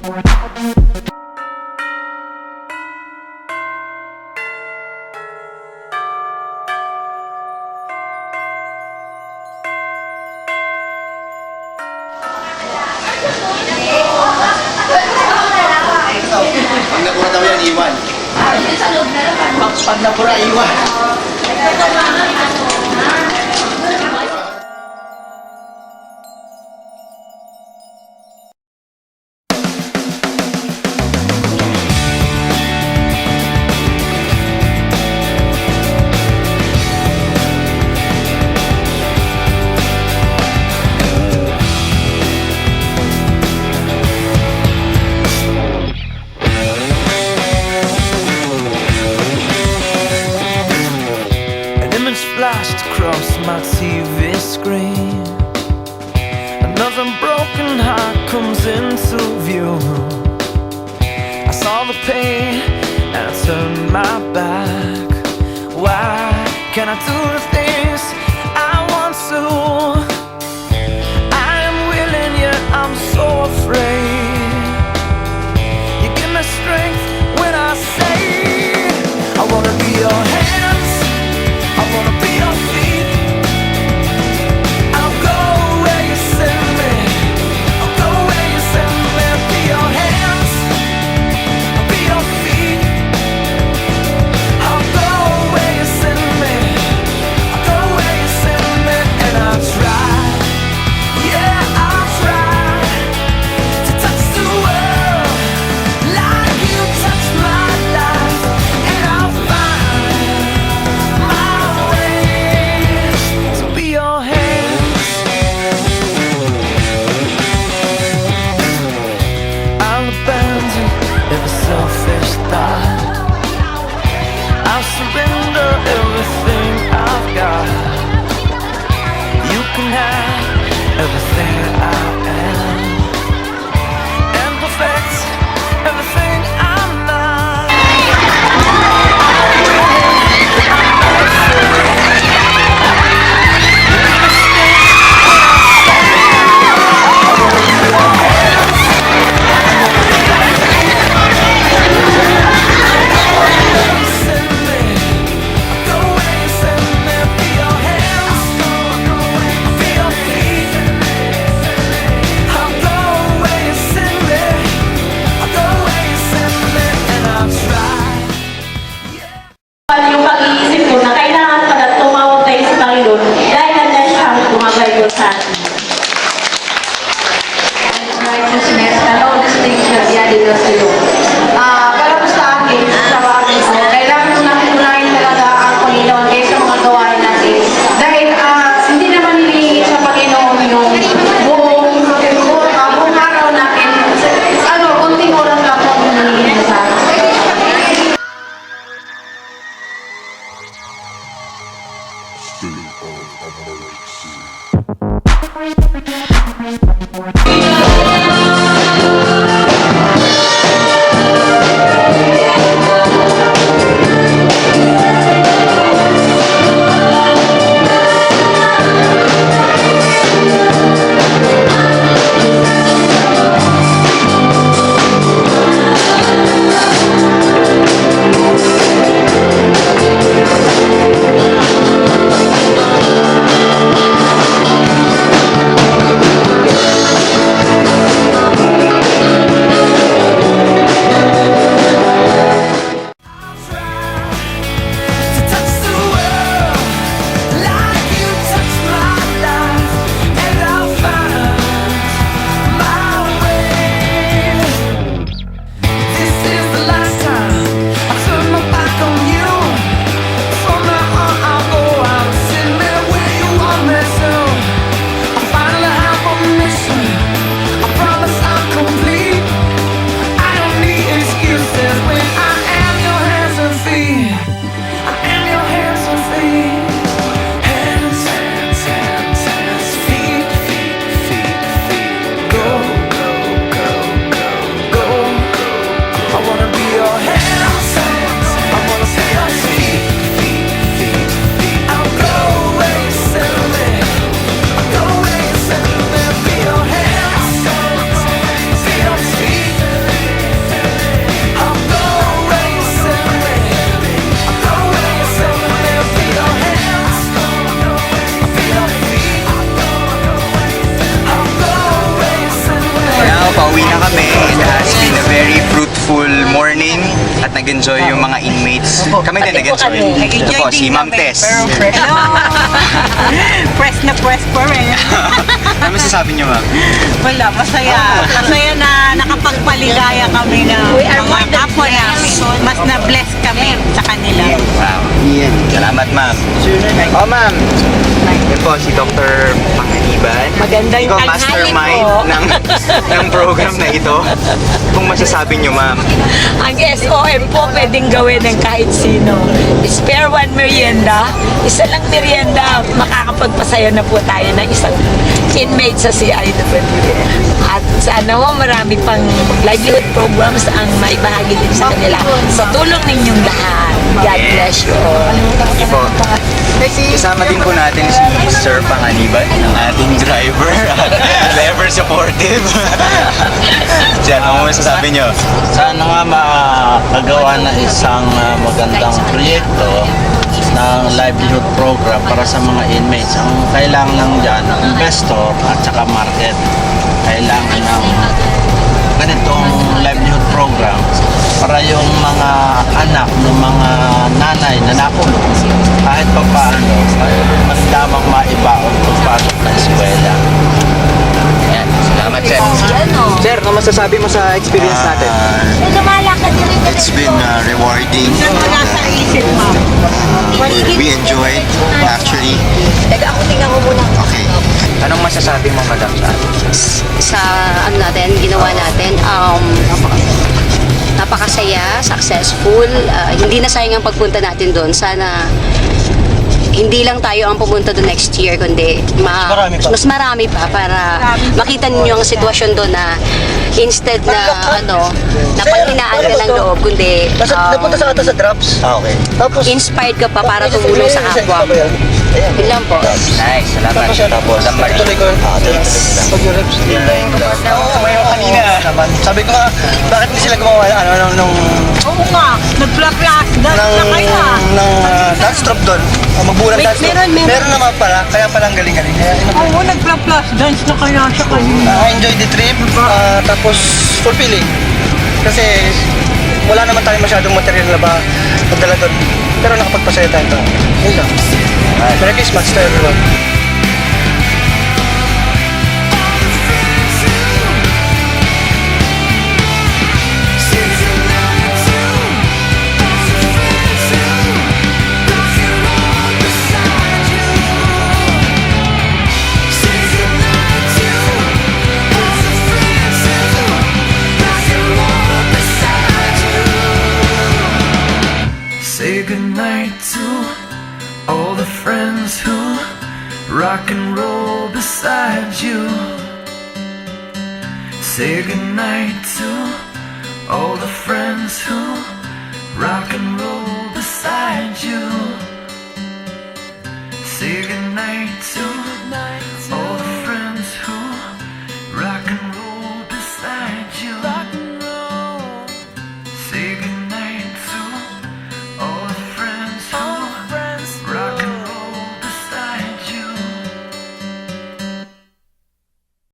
Pag nabura daw yan, iwan. Pag nabura, iwan. Flashed across my TV screen. Another broken heart comes into view. I saw the pain and I turned my back. Why can't I do the things I want to? I am willing yet I'm so afraid. You give me strength when I say I wanna be your hands, I wanna be your feet. I'll go where you send me. I'll go where you send me. Be your hands, I'll be your feet. I'll go where you send me. I'll go where you send me. And I'll try natin at nag-enjoy yung mga inmates. Kami din nag-enjoy. Ito po, si Ma'am Tess. Press na press pa rin. Ano masasabi niyo, Ma'am? Wala, masaya. Masaya na nakapagpaligaya kami na mga kapwa namin. Mas na-bless kami sa kanila. Wow. Salamat, Ma'am. Oh, Ma'am. Yan po, si Dr. Panganiban. Magandang Ikaw, tanghali mastermind po. ng program na ito. Kung masasabi niyo, Ma'am. Ang SOM po pwedeng gawin ng kahit sino. Spare one merienda, isa lang merienda, makakapagpasaya na po tayo ng isang inmate sa CIWD. At sana ho marami pang livelihood programs ang maibahagi din sa kanila. Sa tulong ninyong lahat. God bless you all. Sige po. Kasama din po natin si Sir Panganiban, ang ating driver at ever supportive. Sir, ano mo masasabi niyo? Sana nga makagawa na isang magandang proyekto ng livelihood program para sa mga inmates. Ang kailangan lang dyan, investor at saka market. Kailangan ng ganitong livelihood program para yung mga anak ng mga nanay na nakulong kahit pa paano mas lamang maibaon pagpasok ng eskwela. Ayan, salamat, Sir. Sir, ano masasabi mo sa experience natin? It's been rewarding. Wala sa isip mo. We enjoyed, actually. Taga ako tingnan ko muna. Okay. Anong masasabi mo, Madam, sa atin? Sa ano natin, ginawa natin, napakasaya, successful. Hindi na sayang ang pagpunta natin doon. Sana hindi lang tayo ang pumunta doon next year, kundi mas marami pa para makita ninyo ang sitwasyon doon na instead na na panghinaan ka ng loob, kundi Napunta sa ata sa drops. Okay. Tapos, inspired ka pa para tumulong sa kapwa mo. Yun lang po. Nice, salamat. Tapos, Madam Marie. tuloy ko. Pag yung reps. Sumayo kanina. Sabi ko nga, bakit hindi sila gumawa nung Oo nga, nagpla-plus. Dance na kayo dance troupe doon? Magbulang dance troupe. Meron naman pala, kaya palang galing-galing. Oo, nagpla-plus. Dance na kaya siya kanina. Enjoy the trip, tapos fulfilling. Kasi wala naman tayo masyadong material na ba magdala doon. Pero nakapagpasaya tayo doon. Yun lang. Merry Christmas to everyone. Say goodnight to all the friends who rock and roll beside you. Say goodnight to all the friends who